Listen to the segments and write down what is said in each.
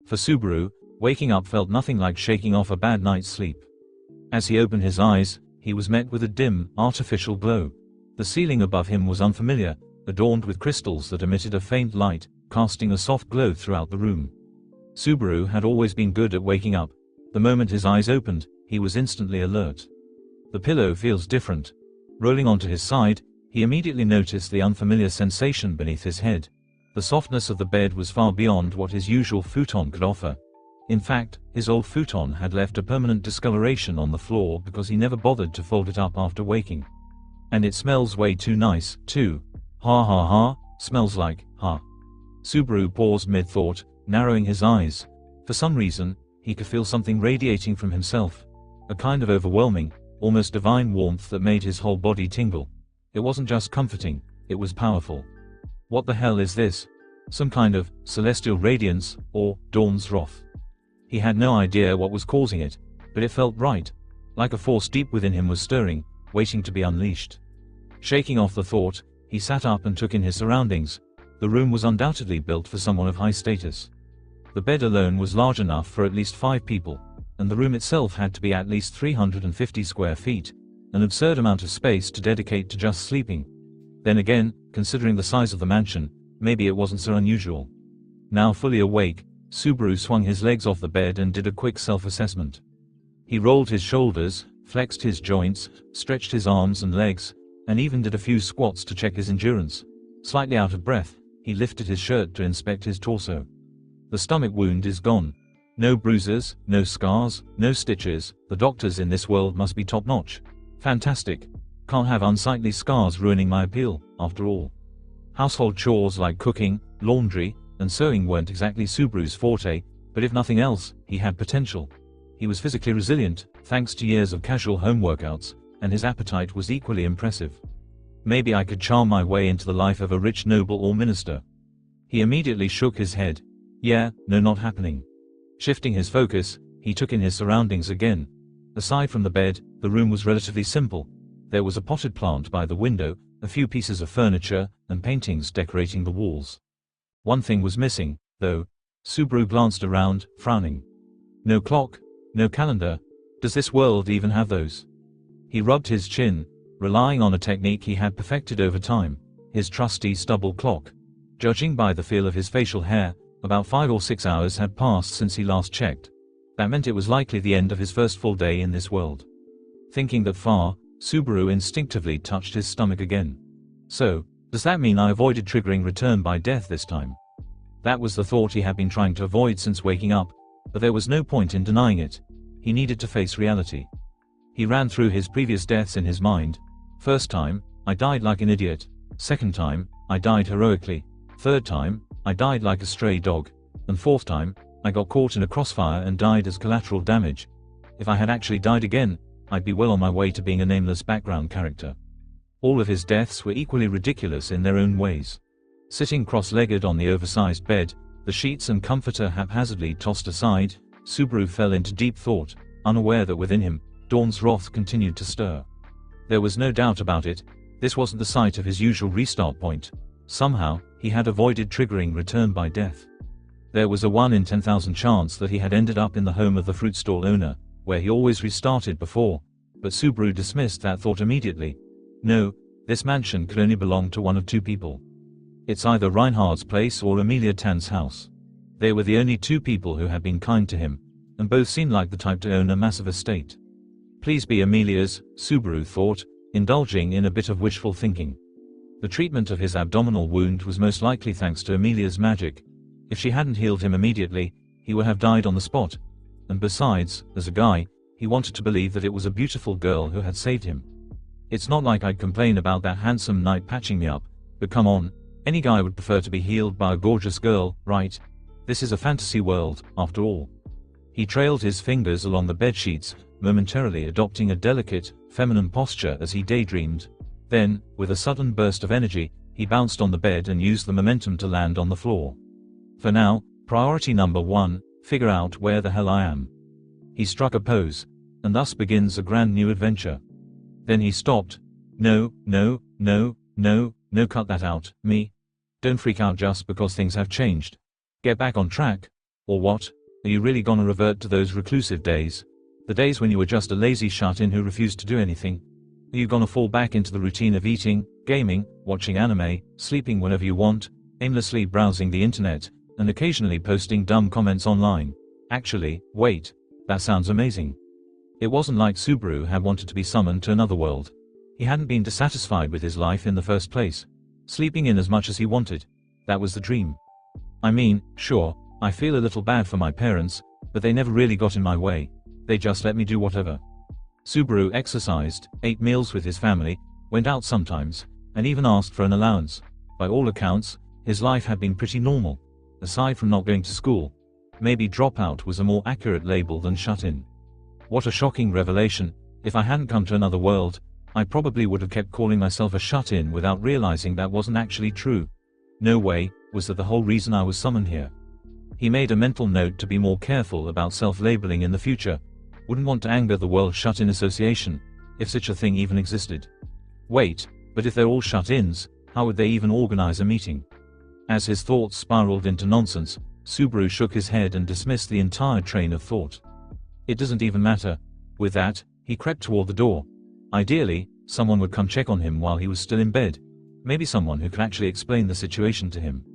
For Subaru, waking up felt nothing like shaking off a bad night's sleep. As he opened his eyes, he was met with a dim, artificial glow. The ceiling above him was unfamiliar, adorned with crystals that emitted a faint light, casting a soft glow throughout the room. Subaru had always been good at waking up. The moment his eyes opened, he was instantly alert. The pillow feels different. Rolling onto his side, he immediately noticed the unfamiliar sensation beneath his head. The softness of the bed was far beyond what his usual futon could offer. In fact, his old futon had left a permanent discoloration on the floor because he never bothered to fold it up after waking. And it smells way too nice, too. Ha ha ha, smells like, ha. Subaru paused mid-thought, narrowing his eyes. For some reason, he could feel something radiating from himself. A kind of overwhelming, almost divine warmth that made his whole body tingle. It wasn't just comforting, it was powerful. What the hell is this? Some kind of celestial radiance, or dawn's wrath? He had no idea what was causing it, but it felt right, like a force deep within him was stirring, waiting to be unleashed. Shaking off the thought, he sat up and took in his surroundings. The room was undoubtedly built for someone of high status. The bed alone was large enough for at least 5 people, and the room itself had to be at least 350 square feet, an absurd amount of space to dedicate to just sleeping. Then again, considering the size of the mansion, maybe it wasn't so unusual. Now fully awake, Subaru swung his legs off the bed and did a quick self-assessment. He rolled his shoulders, flexed his joints, stretched his arms and legs, and even did a few squats to check his endurance. Slightly out of breath, he lifted his shirt to inspect his torso. The stomach wound is gone. No bruises, no scars, no stitches. The doctors in this world must be top-notch. Fantastic. Can't have unsightly scars ruining my appeal, after all. Household chores like cooking, laundry, and sewing weren't exactly Subaru's forte, but if nothing else, he had potential. He was physically resilient, thanks to years of casual home workouts, and his appetite was equally impressive. Maybe I could charm my way into the life of a rich noble or minister. He immediately shook his head. Yeah, no, not happening. Shifting his focus, he took in his surroundings again. Aside from the bed, the room was relatively simple. There was a potted plant by the window, a few pieces of furniture, and paintings decorating the walls. One thing was missing, though. Subaru glanced around, frowning. No clock, no calendar. Does this world even have those? He rubbed his chin, relying on a technique he had perfected over time, his trusty stubble clock. Judging by the feel of his facial hair, about 5 or 6 hours had passed since he last checked. That meant it was likely the end of his first full day in this world. Thinking that far, Subaru instinctively touched his stomach again. So, does that mean I avoided triggering return by death this time? That was the thought he had been trying to avoid since waking up, but there was no point in denying it. He needed to face reality. He ran through his previous deaths in his mind. First time, I died like an idiot. Second time, I died heroically. Third time, I died like a stray dog. And fourth time, I got caught in a crossfire and died as collateral damage. If I had actually died again, I'd be well on my way to being a nameless background character. All of his deaths were equally ridiculous in their own ways. Sitting cross-legged on the oversized bed, the sheets and comforter haphazardly tossed aside, Subaru fell into deep thought, unaware that within him, dawn's wrath continued to stir. There was no doubt about it, this wasn't the site of his usual restart point. Somehow, he had avoided triggering return by death. There was a 1 in 10,000 chance that he had ended up in the home of the fruit stall owner, where he always restarted before, but Subaru dismissed that thought immediately. No, this mansion could only belong to one of 2 people. It's either Reinhard's place or Amelia Tan's house. They were the only 2 people who had been kind to him, and both seemed like the type to own a massive estate. Please be Amelia's, Subaru thought, indulging in a bit of wishful thinking. The treatment of his abdominal wound was most likely thanks to Amelia's magic. If she hadn't healed him immediately, he would have died on the spot. And besides, as a guy, he wanted to believe that it was a beautiful girl who had saved him. It's not like I'd complain about that handsome knight patching me up, but come on, any guy would prefer to be healed by a gorgeous girl, right? This is a fantasy world, after all. He trailed his fingers along the bedsheets, momentarily adopting a delicate, feminine posture as he daydreamed. Then, with a sudden burst of energy, he bounced on the bed and used the momentum to land on the floor. For now, priority number 1, figure out where the hell I am. He struck a pose, and thus begins a grand new adventure. Then he stopped. No, cut that out, me. Don't freak out just because things have changed. Get back on track. Or what? Are you really gonna revert to those reclusive days? The days when you were just a lazy shut-in who refused to do anything? Are you gonna fall back into the routine of eating, gaming, watching anime, sleeping whenever you want, aimlessly browsing the internet, and occasionally posting dumb comments online? Actually, wait. That sounds amazing. It wasn't like Subaru had wanted to be summoned to another world. He hadn't been dissatisfied with his life in the first place. Sleeping in as much as he wanted. That was the dream. I mean, sure, I feel a little bad for my parents, but they never really got in my way. They just let me do whatever. Subaru exercised, ate meals with his family, went out sometimes, and even asked for an allowance. By all accounts, his life had been pretty normal. Aside from not going to school. Maybe dropout was a more accurate label than shut-in. What a shocking revelation. If I hadn't come to another world, I probably would have kept calling myself a shut-in without realizing that wasn't actually true. No way, was that the whole reason I was summoned here. He made a mental note to be more careful about self-labeling in the future. Wouldn't want to anger the World Shut-In Association, if such a thing even existed. Wait, but if they're all shut-ins, how would they even organize a meeting? As his thoughts spiraled into nonsense, Subaru shook his head and dismissed the entire train of thought. It doesn't even matter. With that, he crept toward the door. Ideally, someone would come check on him while he was still in bed. Maybe someone who could actually explain the situation to him.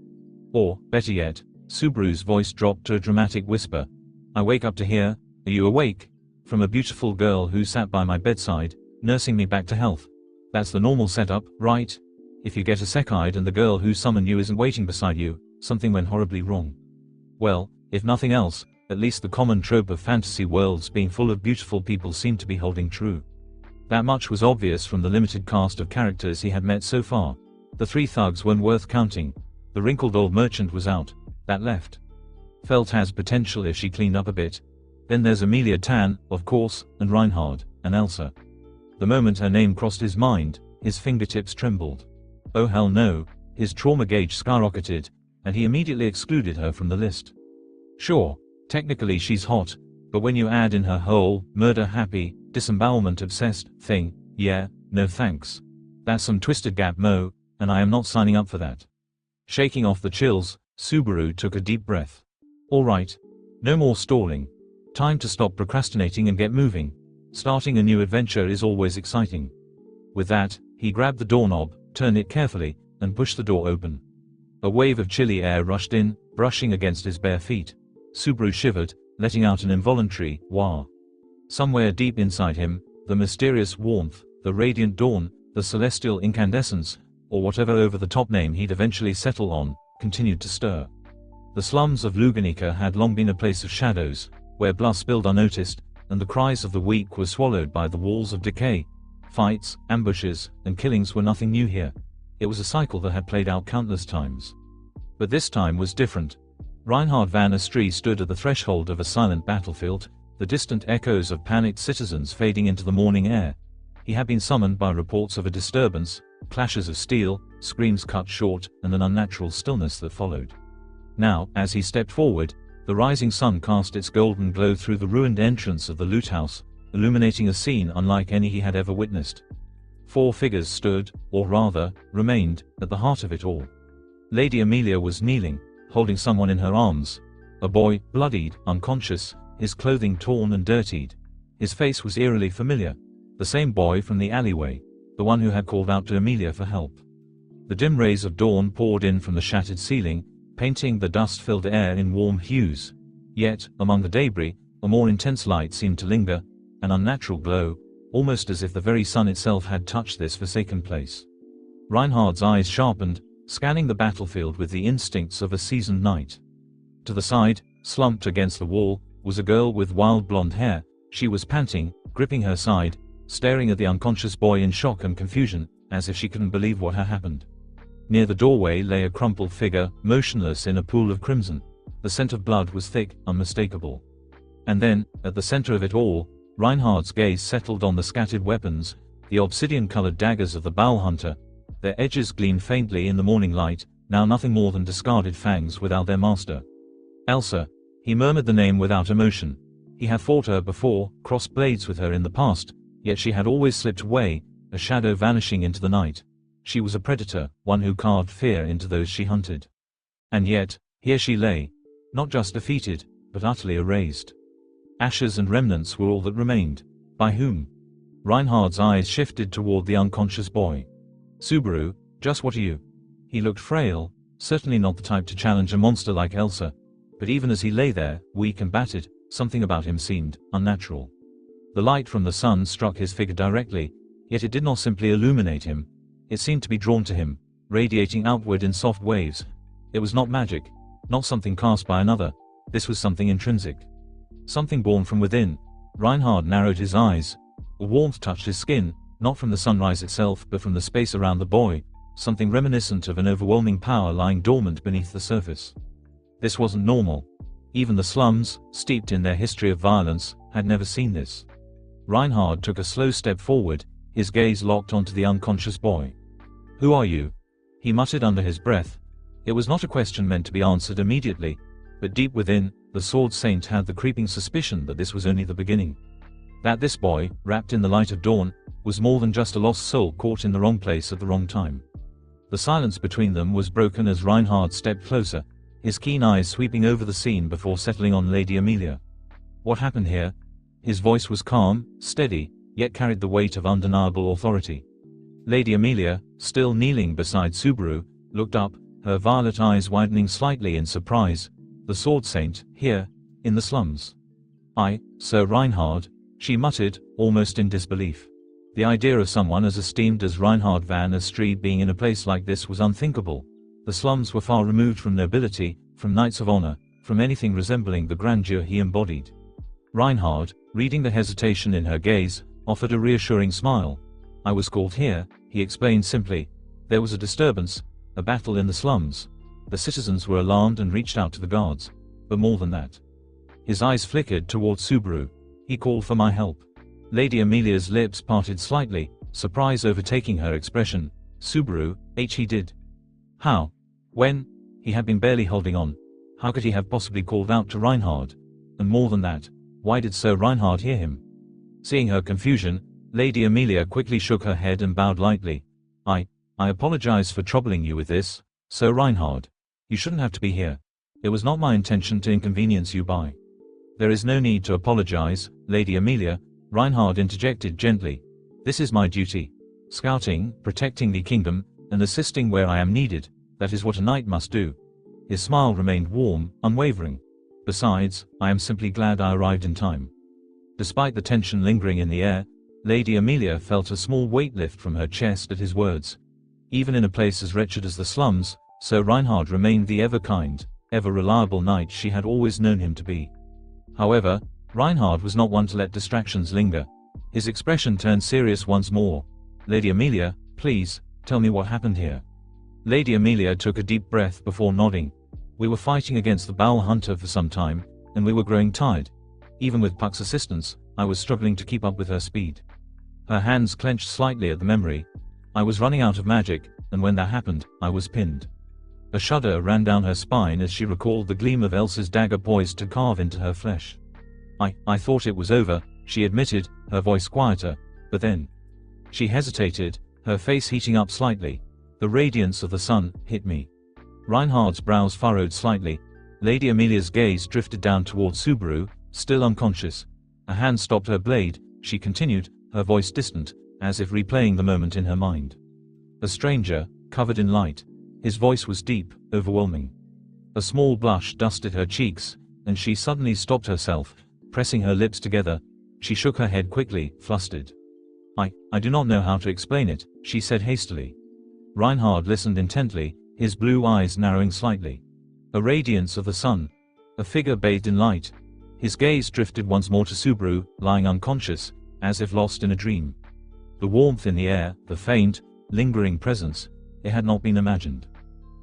Or, better yet, Subaru's voice dropped to a dramatic whisper. I wake up to hear, "Are you awake?" from a beautiful girl who sat by my bedside, nursing me back to health. That's the normal setup, right? If you get a sec-eyed and the girl who summoned you isn't waiting beside you, something went horribly wrong. Well, if nothing else, at least the common trope of fantasy worlds being full of beautiful people seemed to be holding true. That much was obvious from the limited cast of characters he had met so far. The three thugs weren't worth counting. The wrinkled old merchant was out. That left. Felt has potential if she cleaned up a bit. Then there's Amelia Tan, of course, and Reinhard, and Elsa. The moment her name crossed his mind, his fingertips trembled. Oh hell no, his trauma gauge skyrocketed, and he immediately excluded her from the list. Sure, technically she's hot, but when you add in her whole, murder-happy, disembowelment-obsessed thing, yeah, no thanks. That's some twisted gap mo, and I am not signing up for that. Shaking off the chills, Subaru took a deep breath. Alright. No more stalling. Time to stop procrastinating and get moving. Starting a new adventure is always exciting. With that, he grabbed the doorknob, turned it carefully, and pushed the door open. A wave of chilly air rushed in, brushing against his bare feet. Subaru shivered, letting out an involuntary wah. Somewhere deep inside him, the mysterious warmth, the radiant dawn, the celestial incandescence, or whatever over-the-top name he'd eventually settle on, continued to stir. The slums of Luganica had long been a place of shadows, where blood spilled unnoticed, and the cries of the weak were swallowed by the walls of decay. Fights, ambushes, and killings were nothing new here. It was a cycle that had played out countless times. But this time was different. Reinhard van Estrie stood at the threshold of a silent battlefield, the distant echoes of panicked citizens fading into the morning air. He had been summoned by reports of a disturbance, clashes of steel, screams cut short, and an unnatural stillness that followed. Now, as he stepped forward, the rising sun cast its golden glow through the ruined entrance of the loot house, illuminating a scene unlike any he had ever witnessed. Four figures stood, or rather, remained, at the heart of it all. Lady Amelia was kneeling, holding someone in her arms. A boy, bloodied, unconscious, his clothing torn and dirtied. His face was eerily familiar. The same boy from the alleyway, the one who had called out to Amelia for help. The dim rays of dawn poured in from the shattered ceiling, painting the dust-filled air in warm hues. Yet, among the debris, a more intense light seemed to linger, an unnatural glow, almost as if the very sun itself had touched this forsaken place. Reinhard's eyes sharpened, scanning the battlefield with the instincts of a seasoned knight. To the side, slumped against the wall, was a girl with wild blonde hair. She was panting, gripping her side, staring at the unconscious boy in shock and confusion, as if she couldn't believe what had happened. Near the doorway lay a crumpled figure, motionless in a pool of crimson. The scent of blood was thick, unmistakable. And then, at the center of it all, Reinhard's gaze settled on the scattered weapons, the obsidian-colored daggers of the Bowl Hunter. Their edges gleamed faintly in the morning light, now nothing more than discarded fangs without their master. Elsa. He murmured the name without emotion. He had fought her before, crossed blades with her in the past, yet she had always slipped away, a shadow vanishing into the night. She was a predator, one who carved fear into those she hunted. And yet, here she lay. Not just defeated, but utterly erased. Ashes and remnants were all that remained. By whom? Reinhard's eyes shifted toward the unconscious boy. Subaru, just what are you? He looked frail, certainly not the type to challenge a monster like Elsa. But even as he lay there, weak and battered, something about him seemed unnatural. The light from the sun struck his figure directly, yet it did not simply illuminate him. It seemed to be drawn to him, radiating outward in soft waves. It was not magic, not something cast by another. This was something intrinsic. Something born from within. Reinhard narrowed his eyes. A warmth touched his skin, not from the sunrise itself but from the space around the boy, something reminiscent of an overwhelming power lying dormant beneath the surface. This wasn't normal. Even the slums, steeped in their history of violence, had never seen this. Reinhard took a slow step forward, his gaze locked onto the unconscious boy. "Who are you?" he muttered under his breath. It was not a question meant to be answered immediately, but deep within, the Sword Saint had the creeping suspicion that this was only the beginning. That this boy, wrapped in the light of dawn, was more than just a lost soul caught in the wrong place at the wrong time. The silence between them was broken as Reinhard stepped closer, his keen eyes sweeping over the scene before settling on Lady Amelia. "What happened here?" His voice was calm, steady, yet carried the weight of undeniable authority. Lady Amelia, still kneeling beside Subaru, looked up, her violet eyes widening slightly in surprise. "The Sword Saint, here, in the slums." Sir Reinhard," she muttered, almost in disbelief. The idea of someone as esteemed as Reinhard van Estrie being in a place like this was unthinkable. The slums were far removed from nobility, from knights of honor, from anything resembling the grandeur he embodied. Reinhard, reading the hesitation in her gaze, offered a reassuring smile. "I was called here," he explained simply. "There was a disturbance, a battle in the slums. The citizens were alarmed and reached out to the guards. But more than that." His eyes flickered towards Subaru. "He called for my help." Lady Amelia's lips parted slightly, surprise overtaking her expression. "Subaru, he did? How? When?" He had been barely holding on. How could he have possibly called out to Reinhard? And more than that, why did Sir Reinhard hear him? Seeing her confusion, Lady Amelia quickly shook her head and bowed lightly. I apologize for troubling you with this, Sir Reinhard. You shouldn't have to be here. It was not my intention to inconvenience you by." "There is no need to apologize, Lady Amelia," Reinhard interjected gently. "This is my duty. Scouting, protecting the kingdom, and assisting where I am needed, that is what a knight must do." His smile remained warm, unwavering. "Besides, I am simply glad I arrived in time." Despite the tension lingering in the air, Lady Amelia felt a small weight lift from her chest at his words. Even in a place as wretched as the slums, Sir Reinhard remained the ever-kind, ever-reliable knight she had always known him to be. However, Reinhard was not one to let distractions linger. His expression turned serious once more. "Lady Amelia, please, tell me what happened here." Lady Amelia took a deep breath before nodding. "We were fighting against the Bowel Hunter for some time, and we were growing tired. Even with Puck's assistance, I was struggling to keep up with her speed." Her hands clenched slightly at the memory. "I was running out of magic, and when that happened, I was pinned." A shudder ran down her spine as she recalled the gleam of Elsa's dagger poised to carve into her flesh. I thought it was over," she admitted, her voice quieter, "but then." She hesitated, her face heating up slightly. "The radiance of the sun hit me." Reinhard's brows furrowed slightly. Lady Amelia's gaze drifted down toward Subaru, still unconscious. A hand stopped her blade, she continued, her voice distant, as if replaying the moment in her mind. "A stranger, covered in light." His voice was deep, overwhelming. A small blush dusted her cheeks, and she suddenly stopped herself, pressing her lips together. She shook her head quickly, flustered. I do not know how to explain it," she said hastily. Reinhard listened intently, his blue eyes narrowing slightly. A radiance of the sun. A figure bathed in light. His gaze drifted once more to Subaru, lying unconscious, as if lost in a dream. The warmth in the air, the faint, lingering presence, it had not been imagined.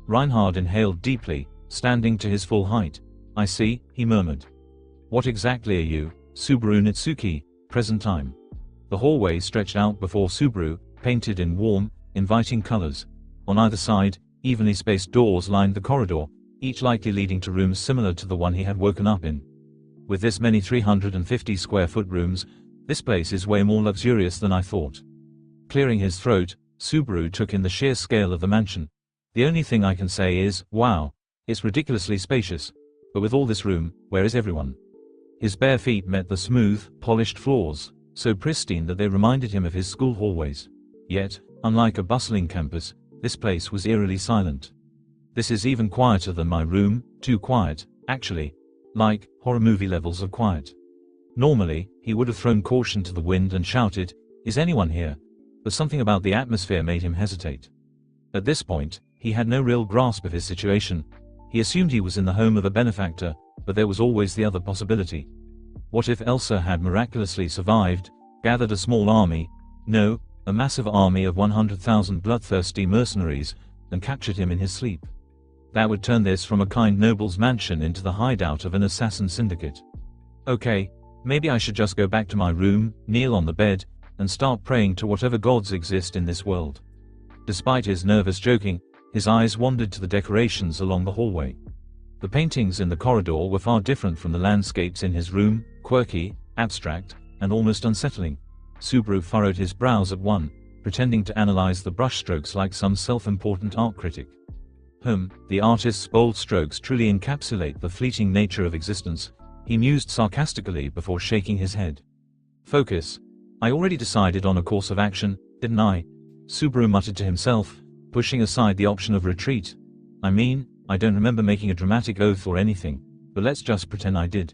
Reinhard inhaled deeply, standing to his full height. "I see," he murmured. "What exactly are you, Subaru Nitsuki, present time?" The hallway stretched out before Subaru, painted in warm, inviting colors. On either side, evenly spaced doors lined the corridor, each likely leading to rooms similar to the one he had woken up in. "With this many 350-square-foot rooms, this place is way more luxurious than I thought." Clearing his throat, Subaru took in the sheer scale of the mansion. "The only thing I can say is, wow, it's ridiculously spacious. But with all this room, where is everyone? His bare feet met the smooth, polished floors, so pristine that they reminded him of his school hallways. Yet, unlike a bustling campus, this place was eerily silent. This is even quieter than my room, too quiet, actually. Like, horror movie levels of quiet. Normally, he would have thrown caution to the wind and shouted, "Is anyone here?" But something about the atmosphere made him hesitate. At this point, he had no real grasp of his situation. He assumed he was in the home of a benefactor, but there was always the other possibility. What if Elsa had miraculously survived, gathered a small army, no, a massive army of 100,000 bloodthirsty mercenaries, and captured him in his sleep? That would turn this from a kind noble's mansion into the hideout of an assassin syndicate. Okay, maybe I should just go back to my room, kneel on the bed, and start praying to whatever gods exist in this world. Despite his nervous joking, his eyes wandered to the decorations along the hallway. The paintings in the corridor were far different from the landscapes in his room, quirky, abstract, and almost unsettling. Subaru furrowed his brows at one, pretending to analyze the brushstrokes like some self-important art critic. The artist's bold strokes truly encapsulate the fleeting nature of existence, he mused sarcastically before shaking his head. Focus. I already decided on a course of action, didn't I? Subaru muttered to himself, pushing aside the option of retreat. I mean, I don't remember making a dramatic oath or anything, but let's just pretend I did.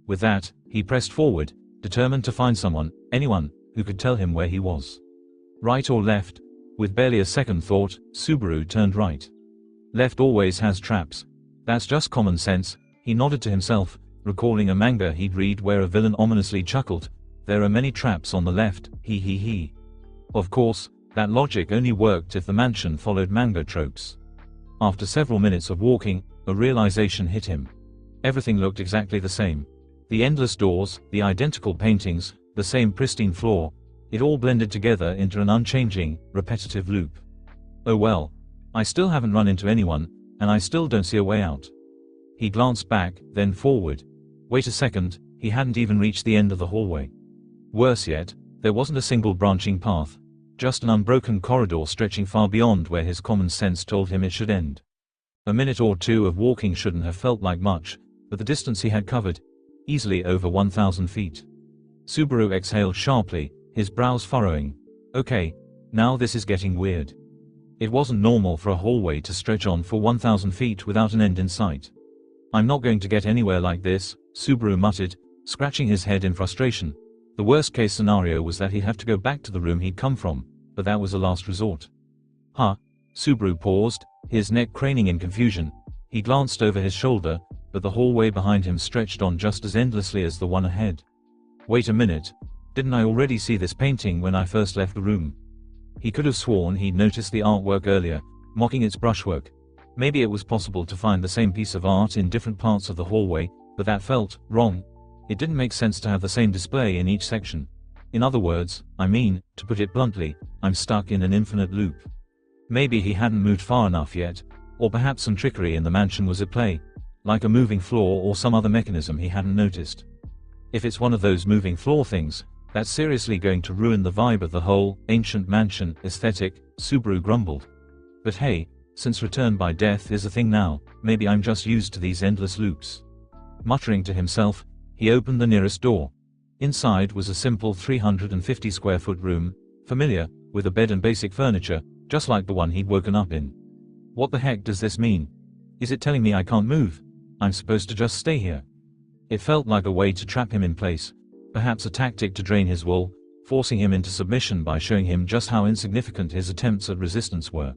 With that, he pressed forward, determined to find someone, anyone, who could tell him where he was. Right or left? With barely a second thought, Subaru turned right. Left always has traps. That's just common sense, he nodded to himself, recalling a manga he'd read where a villain ominously chuckled, "There are many traps on the left, he he he." Of course, that logic only worked if the mansion followed manga tropes. After several minutes of walking, a realization hit him. Everything looked exactly the same. The endless doors, the identical paintings, the same pristine floor, it all blended together into an unchanging, repetitive loop. Oh well. I still haven't run into anyone, and I still don't see a way out. He glanced back, then forward. Wait a second, he hadn't even reached the end of the hallway. Worse yet, there wasn't a single branching path, just an unbroken corridor stretching far beyond where his common sense told him it should end. A minute or two of walking shouldn't have felt like much, but the distance he had covered, easily over 1,000 feet. Subaru exhaled sharply, his brows furrowing. Okay, now this is getting weird. It wasn't normal for a hallway to stretch on for 1,000 feet without an end in sight. I'm not going to get anywhere like this, Subaru muttered, scratching his head in frustration. The worst case scenario was that he'd have to go back to the room he'd come from, but that was a last resort. Huh? Subaru paused, his neck craning in confusion. He glanced over his shoulder, but the hallway behind him stretched on just as endlessly as the one ahead. Wait a minute. Didn't I already see this painting when I first left the room? He could have sworn he'd noticed the artwork earlier, mocking its brushwork. Maybe it was possible to find the same piece of art in different parts of the hallway, but that felt wrong. It didn't make sense to have the same display in each section. In other words, to put it bluntly, I'm stuck in an infinite loop. Maybe he hadn't moved far enough yet, or perhaps some trickery in the mansion was at play, like a moving floor or some other mechanism he hadn't noticed. If it's one of those moving floor things, that's seriously going to ruin the vibe of the whole ancient mansion aesthetic, Subaru grumbled. But hey, since return by death is a thing now, maybe I'm just used to these endless loops. Muttering to himself, he opened the nearest door. Inside was a simple 350 square foot room, familiar, with a bed and basic furniture, just like the one he'd woken up in. What the heck does this mean? Is it telling me I can't move? I'm supposed to just stay here? It felt like a way to trap him in place. Perhaps a tactic to drain his will, forcing him into submission by showing him just how insignificant his attempts at resistance were.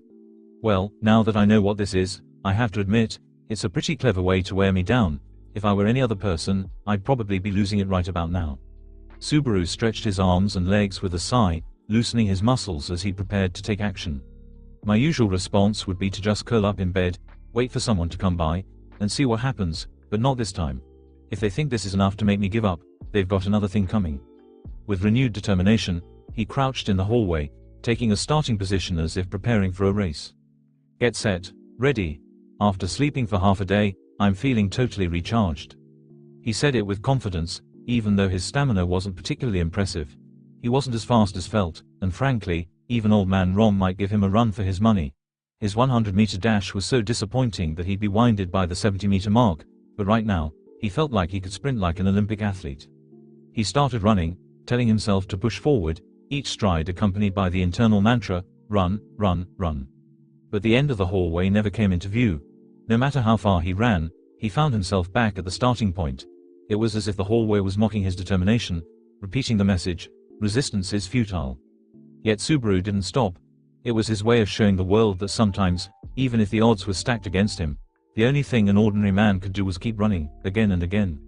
Well, now that I know what this is, I have to admit, it's a pretty clever way to wear me down. If I were any other person, I'd probably be losing it right about now. Subaru stretched his arms and legs with a sigh, loosening his muscles as he prepared to take action. My usual response would be to just curl up in bed, wait for someone to come by, and see what happens, but not this time. If they think this is enough to make me give up, they've got another thing coming. With renewed determination, he crouched in the hallway, taking a starting position as if preparing for a race. Get set, ready. After sleeping for half a day, I'm feeling totally recharged. He said it with confidence, even though his stamina wasn't particularly impressive. He wasn't as fast as felt, and frankly, even old man Rom might give him a run for his money. His 100-meter dash was so disappointing that he'd be winded by the 70-meter mark, but right now, he felt like he could sprint like an Olympic athlete. He started running, telling himself to push forward, each stride accompanied by the internal mantra, run, run, run. But the end of the hallway never came into view. No matter how far he ran, he found himself back at the starting point. It was as if the hallway was mocking his determination, repeating the message, resistance is futile. Yet Subaru didn't stop. It was his way of showing the world that sometimes, even if the odds were stacked against him, the only thing an ordinary man could do was keep running, again and again.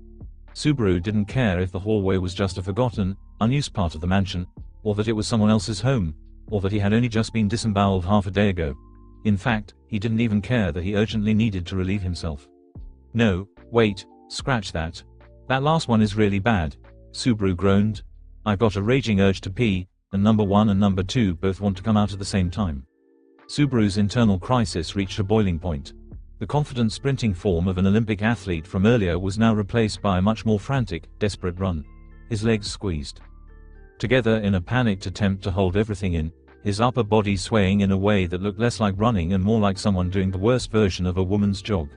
Subaru didn't care if the hallway was just a forgotten, unused part of the mansion, or that it was someone else's home, or that he had only just been disemboweled half a day ago. In fact, he didn't even care that he urgently needed to relieve himself. No, wait, scratch that. That last one is really bad, Subaru groaned. I've got a raging urge to pee, and number 1 and number 2 both want to come out at the same time. Subaru's internal crisis reached a boiling point. The confident sprinting form of an Olympic athlete from earlier was now replaced by a much more frantic, desperate run. His legs squeezed together in a panicked attempt to hold everything in, his upper body swaying in a way that looked less like running and more like someone doing the worst version of a woman's jog.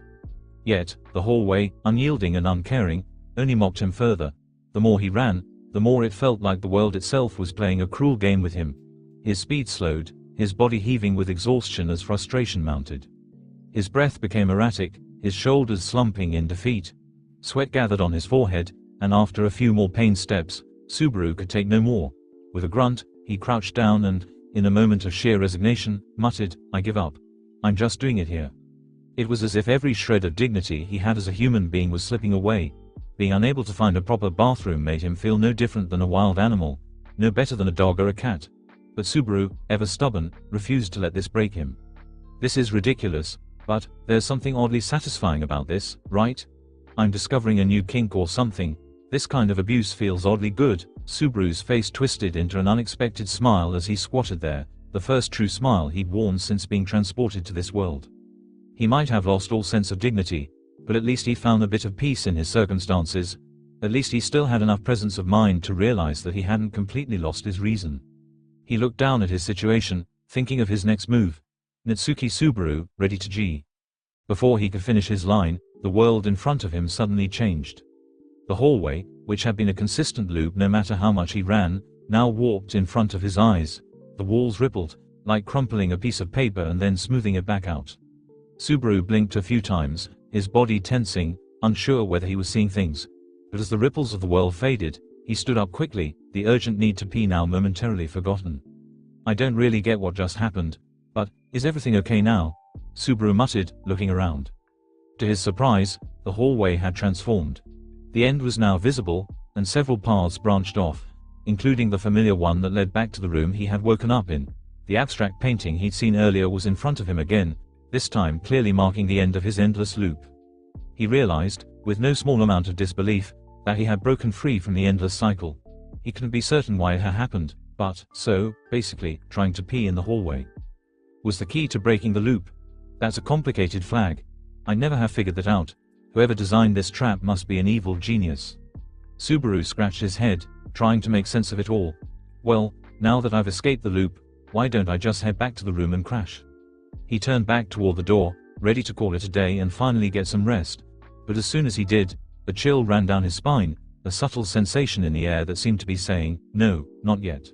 Yet, the hallway, unyielding and uncaring, only mocked him further. The more he ran, the more it felt like the world itself was playing a cruel game with him. His speed slowed, his body heaving with exhaustion as frustration mounted. His breath became erratic, his shoulders slumping in defeat. Sweat gathered on his forehead, and after a few more pained steps, Subaru could take no more. With a grunt, he crouched down and, in a moment of sheer resignation, muttered, I give up. I'm just doing it here. It was as if every shred of dignity he had as a human being was slipping away. Being unable to find a proper bathroom made him feel no different than a wild animal, no better than a dog or a cat. But Subaru, ever stubborn, refused to let this break him. This is ridiculous, but there's something oddly satisfying about this, right? I'm discovering a new kink or something. This kind of abuse feels oddly good. Subaru's face twisted into an unexpected smile as he squatted there, the first true smile he'd worn since being transported to this world. He might have lost all sense of dignity, but at least he found a bit of peace in his circumstances. At least he still had enough presence of mind to realize that he hadn't completely lost his reason. He looked down at his situation, thinking of his next move. Natsuki Subaru, ready to G. Before he could finish his line, the world in front of him suddenly changed. The hallway, which had been a consistent loop no matter how much he ran, now warped in front of his eyes. The walls rippled, like crumpling a piece of paper and then smoothing it back out. Subaru blinked a few times, his body tensing, unsure whether he was seeing things. But as the ripples of the world faded, he stood up quickly, the urgent need to pee now momentarily forgotten. I don't really get what just happened, but, is everything okay now? Subaru muttered, looking around. To his surprise, the hallway had transformed. The end was now visible, and several paths branched off, including the familiar one that led back to the room he had woken up in. The abstract painting he'd seen earlier was in front of him again, this time clearly marking the end of his endless loop. He realized, with no small amount of disbelief, that he had broken free from the endless cycle. He couldn't be certain why it had happened, but, so, basically, trying to pee in the hallway was the key to breaking the loop. That's a complicated flag. I never have figured that out. Whoever designed this trap must be an evil genius. Subaru scratched his head, trying to make sense of it all. Well, now that I've escaped the loop, why don't I just head back to the room and crash? He turned back toward the door, ready to call it a day and finally get some rest. But as soon as he did, a chill ran down his spine, a subtle sensation in the air that seemed to be saying, no, not yet.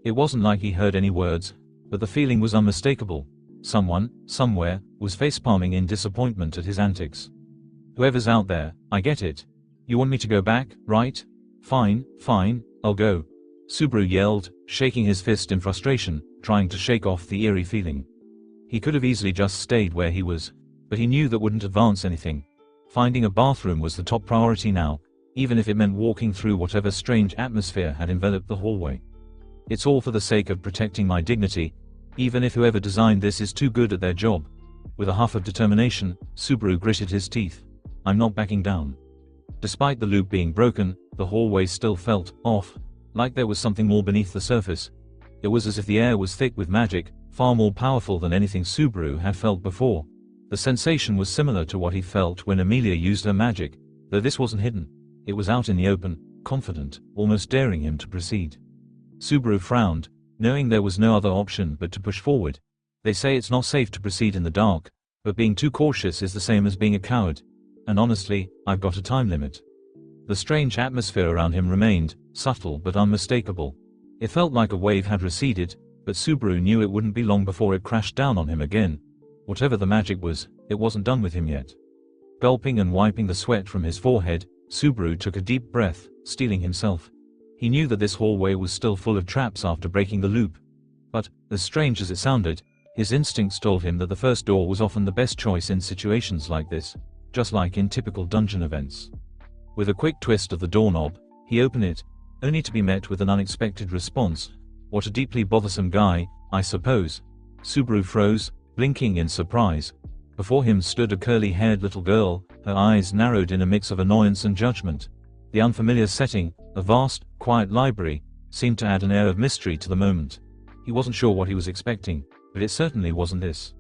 It wasn't like he heard any words, but the feeling was unmistakable. Someone, somewhere, was facepalming in disappointment at his antics. Whoever's out there, I get it. You want me to go back, right? Fine, fine, I'll go. Subaru yelled, shaking his fist in frustration, trying to shake off the eerie feeling. He could have easily just stayed where he was, but he knew that wouldn't advance anything. Finding a bathroom was the top priority now, even if it meant walking through whatever strange atmosphere had enveloped the hallway. It's all for the sake of protecting my dignity, even if whoever designed this is too good at their job. With a huff of determination, Subaru gritted his teeth. I'm not backing down. Despite the loop being broken, the hallway still felt off, like there was something more beneath the surface. It was as if the air was thick with magic, far more powerful than anything Subaru had felt before. The sensation was similar to what he felt when Amelia used her magic, though this wasn't hidden. It was out in the open, confident, almost daring him to proceed. Subaru frowned, knowing there was no other option but to push forward. They say it's not safe to proceed in the dark, but being too cautious is the same as being a coward. and honestly, I've got a time limit. The strange atmosphere around him remained, subtle but unmistakable. It felt like a wave had receded, but Subaru knew it wouldn't be long before it crashed down on him again. Whatever the magic was, it wasn't done with him yet. Gulping and wiping the sweat from his forehead, Subaru took a deep breath, steeling himself. He knew that this hallway was still full of traps after breaking the loop. But, as strange as it sounded, his instincts told him that the first door was often the best choice in situations like this, just like in typical dungeon events. With a quick twist of the doorknob, he opened it, only to be met with an unexpected response. What a deeply bothersome guy, I suppose. Subaru froze, blinking in surprise. Before him stood a curly-haired little girl, her eyes narrowed in a mix of annoyance and judgment. The unfamiliar setting, a vast, quiet library, seemed to add an air of mystery to the moment. He wasn't sure what he was expecting, but it certainly wasn't this.